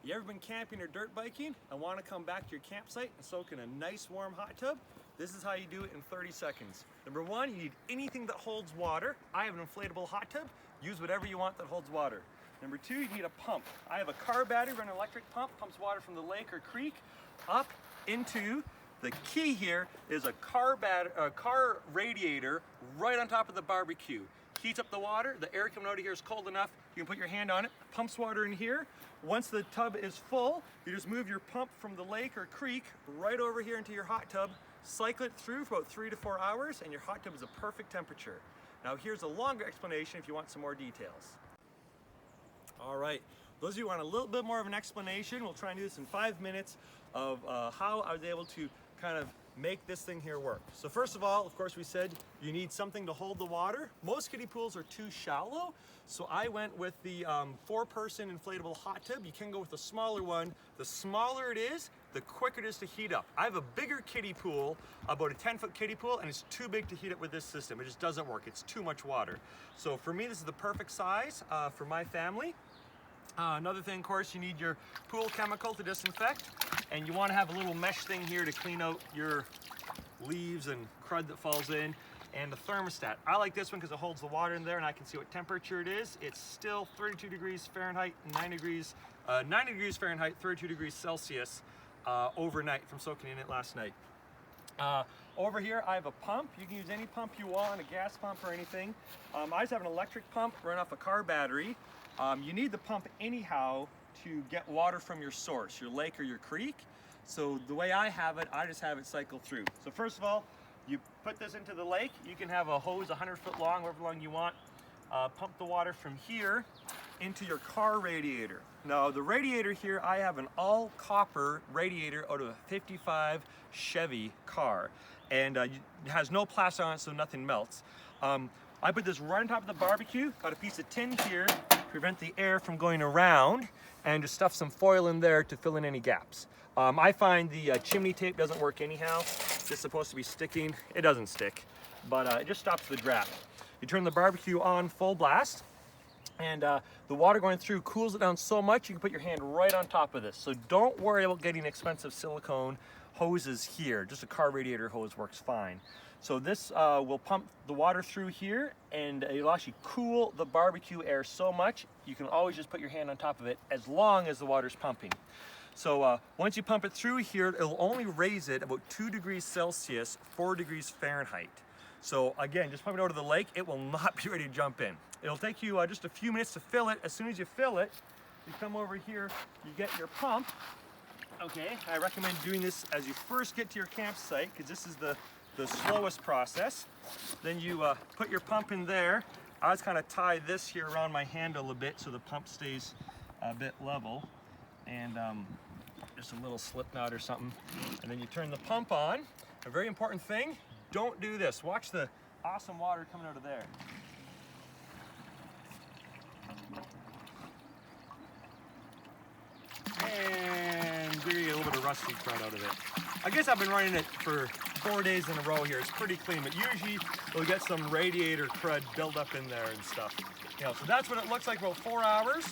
You ever been camping or dirt biking and want to come back to your campsite and soak in a nice warm hot tub? This is how you do it in 30 seconds. Number one, you need anything that holds water. I have an inflatable hot tub. Use whatever you want that holds water. Number two, you need a pump. I have a car battery run electric pump, pumps water from the lake or creek up into the key here is a car radiator right on top of the barbecue. Heats up the water, the air coming out of here is cold enough, you can put your hand on it, pumps water in here. Once the tub is full, you just move your pump from the lake or creek right over here into your hot tub, cycle it through for about 3 to 4 hours, and your hot tub is a perfect temperature. Now here's a longer explanation if you want some more details. All right, those of you who want a little bit more of an explanation, we'll try and do this in 5 minutes of how I was able to kind of make this thing here work. So first of all, of course, we said you need something to hold the water. Most kiddie pools are too shallow, so I went with the 4-person inflatable hot tub. You can go with a smaller one. The smaller it is, the quicker it is to heat up. I have a bigger kiddie pool, about a 10-foot kiddie pool, and it's too big to heat up with this system. It just doesn't work. It's too much water. So for me, this is the perfect size for my family. Another thing, of course, you need your pool chemical to disinfect, and you want to have a little mesh thing here to clean out your leaves and crud that falls in, and the thermostat. I like this one because it holds the water in there and I can see what temperature it is. It's still 32 degrees Fahrenheit, 90 degrees Fahrenheit, 32 degrees Celsius overnight from soaking in it last night. Over here I have a pump. You can use any pump you want, a gas pump or anything. I just have an electric pump run off a car battery. You need the pump anyhow to get water from your source, your lake or your creek. So the way I have it, I just have it cycle through. So first of all, you put this into the lake. You can have a hose 100 foot long, however long you want. Pump the water from here into your car radiator. Now the radiator here, I have an all copper radiator out of a 55 Chevy car, and it has no plastic on it so nothing melts. I put this right on top of the barbecue, got a piece of tin here to prevent the air from going around, and just stuff some foil in there to fill in any gaps. I find the chimney tape doesn't work anyhow. It's supposed to be sticking. It doesn't stick, but it just stops the draft. You turn the barbecue on full blast, and the water going through cools it down so much you can put your hand right on top of this. So don't worry about getting expensive silicone hoses here. Just a car radiator hose works fine. So this will pump the water through here, and it'll actually cool the barbecue air so much you can always just put your hand on top of it as long as the water's pumping. So once you pump it through here, it'll only raise it about 2 degrees Celsius, 4 degrees Fahrenheit. So again, just pump it out of the lake, it will not be ready to jump in. It'll take you just a few minutes to fill it. As soon as you fill it, you come over here, you get your pump. Okay, I recommend doing this as you first get to your campsite because this is the slowest process. Then you put your pump in there. I just kind of tie this here around my handle a bit so the pump stays a bit level, and just a little slip knot or something. And then you turn the pump on. A very important thing, don't do this. Watch the awesome water coming out of there. And there you get a little bit of rusty crud out of it. I guess I've been running it for 4 days in a row here. It's pretty clean, but usually we'll get some radiator crud build up in there and stuff. You know, so that's what it looks like about 4 hours.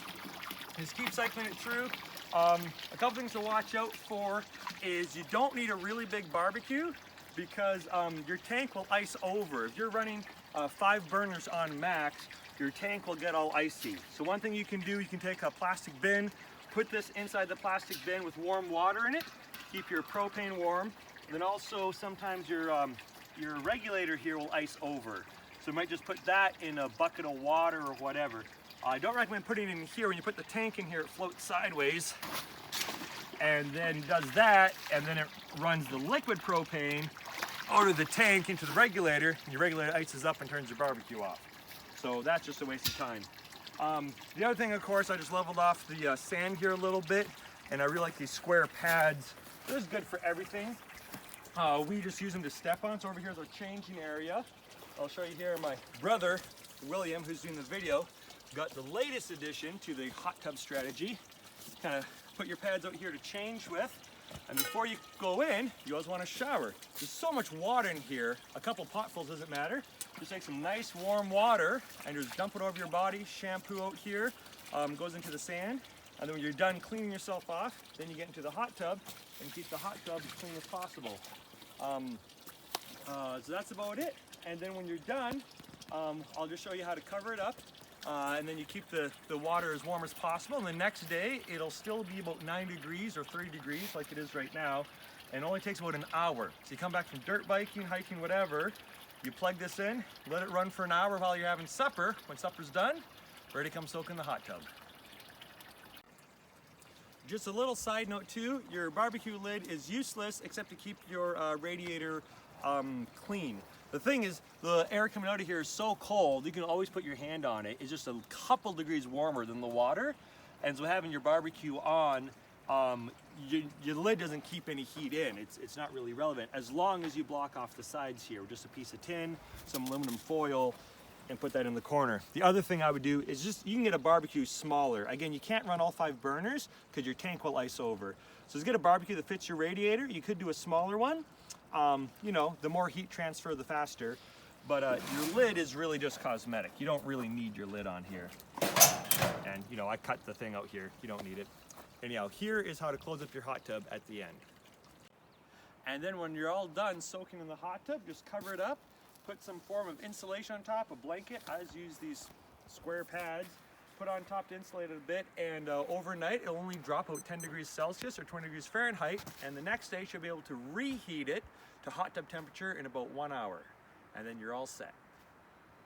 Just keep cycling it through. A couple things to watch out for is you don't need a really big barbecue because your tank will ice over. If you're running 5 burners on max, your tank will get all icy. So one thing you can do, you can take a plastic bin, put this inside the plastic bin with warm water in it, keep your propane warm. And then also sometimes your regulator here will ice over. So you might just put that in a bucket of water or whatever. I don't recommend putting it in here. When you put the tank in here, it floats sideways and then does that, and then it runs the liquid propane out of the tank into the regulator, and your regulator ices up and turns your barbecue off. So that's just a waste of time. The other thing, of course, I just leveled off the sand here a little bit, and I really like these square pads. This is good for everything. We just use them to step on. So over here is our changing area. I'll show you here my brother, William, who's doing the video, got the latest addition to the hot tub strategy. Kind of put your pads out here to change with. And before you go in, you always want to shower. There's so much water in here, a couple potfuls doesn't matter. Just take some nice warm water and just dump it over your body, shampoo out here, goes into the sand. And then when you're done cleaning yourself off, then you get into the hot tub and keep the hot tub as clean as possible. So that's about it. And then when you're done, I'll just show you how to cover it up. And then you keep the water as warm as possible. And the next day, it'll still be about 9 degrees or 30 degrees like it is right now. And it only takes about an hour. So you come back from dirt biking, hiking, whatever, you plug this in, let it run for an hour while you're having supper. When supper's done, ready to come soak in the hot tub. Just a little side note too, your barbecue lid is useless except to keep your radiator clean. The thing is, the air coming out of here is so cold, you can always put your hand on it. It's just a couple degrees warmer than the water. And so having your barbecue on, your lid doesn't keep any heat in. It's not really relevant as long as you block off the sides here with just a piece of tin, some aluminum foil, and put that in the corner. The other thing I would do is you can get a barbecue smaller. Again, you can't run all 5 burners because your tank will ice over. So just get a barbecue that fits your radiator. You could do a smaller one. You know, the more heat transfer, the faster. But your lid is really just cosmetic. You don't really need your lid on here. And you know, I cut the thing out here. You don't need it. Anyhow, here is how to close up your hot tub at the end. And then when you're all done soaking in the hot tub, just cover it up. Put some form of insulation on top, a blanket. I just use these square pads, put on top to insulate it a bit, and overnight it'll only drop out 10 degrees Celsius or 20 degrees Fahrenheit, and the next day you'll be able to reheat it to hot tub temperature in about 1 hour, and then you're all set.